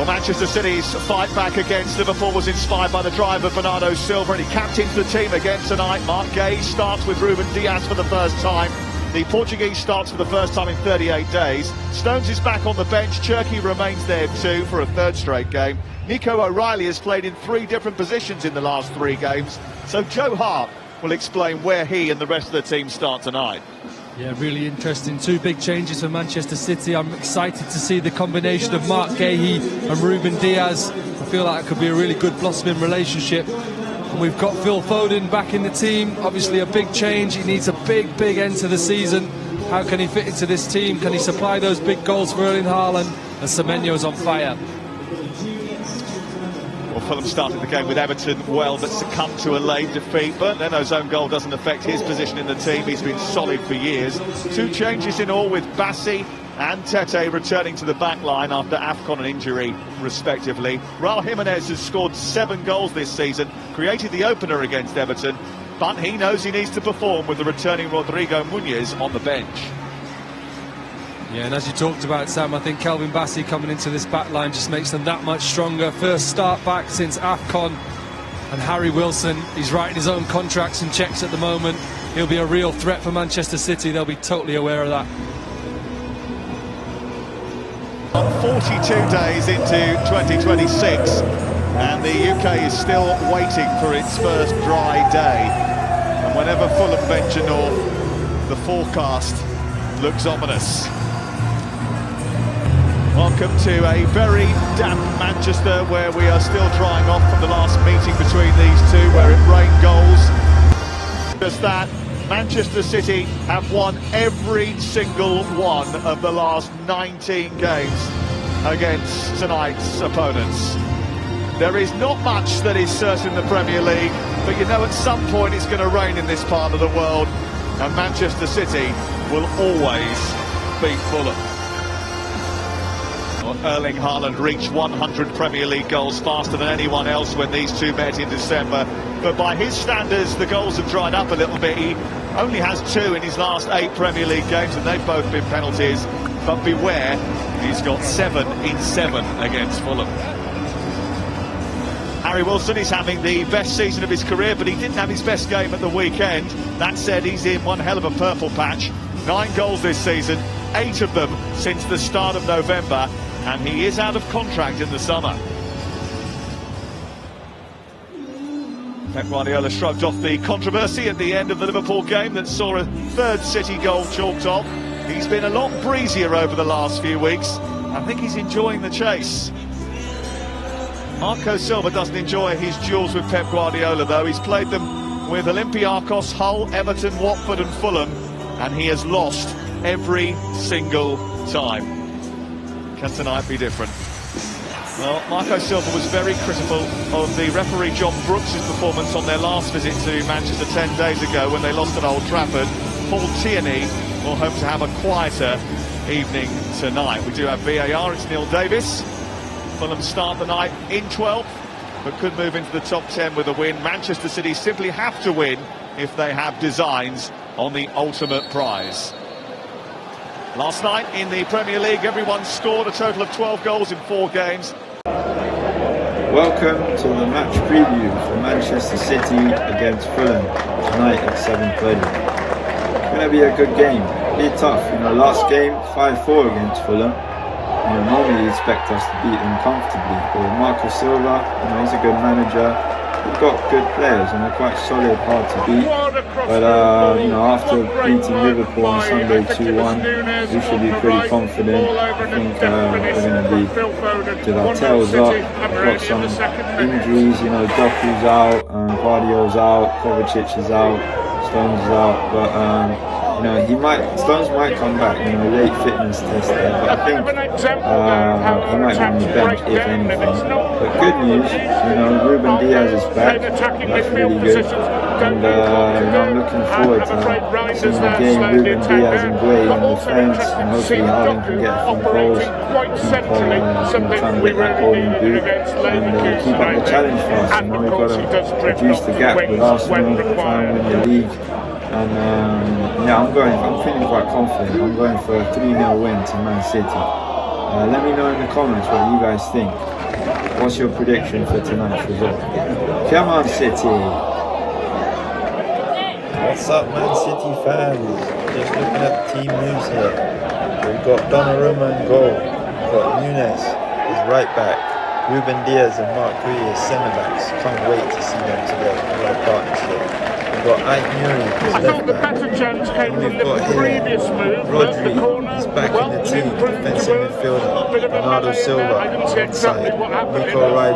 Well, Manchester City's fight back against Liverpool was inspired by the drive of Bernardo Silva, and he captains the team again tonight. Mark Gay starts with Ruben Dias for the first time. The Portuguese starts for the first time in 38 days. Stones is back on the bench. Cherki remains there too for a third straight game. Nico O'Reilly has played in 3 different positions in the last 3 games. So Joe Hart will explain where he and the rest of the team start tonight. Yeah, really interesting. 2 big changes for Manchester City. I'm excited to see the combination of Mark Guéhi and Ruben Dias. I feel like it could be a really good blossoming relationship. And we've got Phil Foden back in the team. Obviously a big change. He needs a big end to the season. How can he fit into this team? Can he supply those big goals for Erling Haaland? And Semenyo's on fire. Well, Fulham started the game with Everton well, but succumbed to a late defeat. But Leno's own goal doesn't affect his position in the team. He's been solid for years. 2 changes in all, with Bassi and Tete returning to the back line after AFCON and injury, respectively. Raul Jimenez has scored 7 goals this season, created the opener against Everton, but he knows he needs to perform with the returning Rodrigo Muñoz on the bench. Yeah, and as you talked about, Sam, I think Kelvin Bassi coming into this back line just makes them that much stronger. First start back since AFCON. And Harry Wilson, he's writing his own contracts and checks at the moment. He'll be a real threat for Manchester City. They'll be totally aware of that. 42 days into 2026, and the UK is still waiting for its first dry day. And whenever Fulham venture north, the forecast looks ominous. Welcome to a very damp Manchester, where we are still drying off from the last meeting between these two, where it rained goals. Just that, Manchester City have won every single one of the last 19 games against tonight's opponents. There is not much that is certain in the Premier League, but you know at some point it's going to rain in this part of the world, and Manchester City will always beat Fulham. Erling Haaland reached 100 Premier League goals faster than anyone else when these two met in December. But by his standards, the goals have dried up a little bit. He only has 2 in his last 8 Premier League games, and they've both been penalties. But beware, he's got 7 in 7 against Fulham. Harry Wilson is having the best season of his career, but he didn't have his best game at the weekend. That said, he's in one hell of a purple patch. 9 goals this season, 8 of them since the start of November. And he is out of contract in the summer. Pep Guardiola shrugged off the controversy at the end of the Liverpool game that saw a 3rd City goal chalked off. He's been a lot breezier over the last few weeks. I think he's enjoying the chase. Marco Silva doesn't enjoy his duels with Pep Guardiola, though. He's played them with Olympiacos, Hull, Everton, Watford and Fulham, and he has lost every single time. Can tonight be different? Well, Marco Silva was very critical of the referee John Brooks' performance on their last visit to Manchester 10 days ago when they lost at Old Trafford. Paul Tierney will hope to have a quieter evening tonight. We do have VAR, it's Neil Davis. Fulham start the night in 12th, but could move into the top 10 with a win. Manchester City simply have to win if they have designs on the ultimate prize. Last night in the Premier League, everyone scored a total of 12 goals in 4 games. Welcome to the match preview for Manchester City against Fulham tonight at 7:30. It's going to be a good game, be tough. Last game 5-4 against Fulham. Normally you expect us to beat them comfortably, but with Marco Silva, he's a good manager. We've got good players and they're quite solid, hard to beat. But after beating Liverpool on Sunday 2-1, we should be pretty confident. I think we're going to be with our tails up. We've got some injuries, Doku's out, Guardiola's out, Kovacic is out, Stones is out, but Stones might come back, late fitness test there, but I think he might be on the bench if anything. But good news, Ruben Dias is back, that's really good, and I'm looking forward to seeing the game Ruben Dias and Gueye in defence, and hopefully Haaland can get a few goals, keep trying to get that golden boot, and keep up the challenge for us. We've got to reduce the gap with Arsenal, try and win the league. And I'm feeling quite confident. I'm going for a 3-0 win to Man City. Let me know in the comments what you guys think. What's your prediction for tonight's result? Come on, City! What's up, Man City fans? Just looking at the team moves here. We've got Donnarumma in goal. We've got Nunes as right back. Ruben Diaz and Mark Gui as centre backs. Can't wait to see them together. What a partnership. We've got Ike Nuri as left back. And we've got here Rodri. He's back in the team. Defensive midfielder. Bernardo Silva on side. Nico O'Reilly.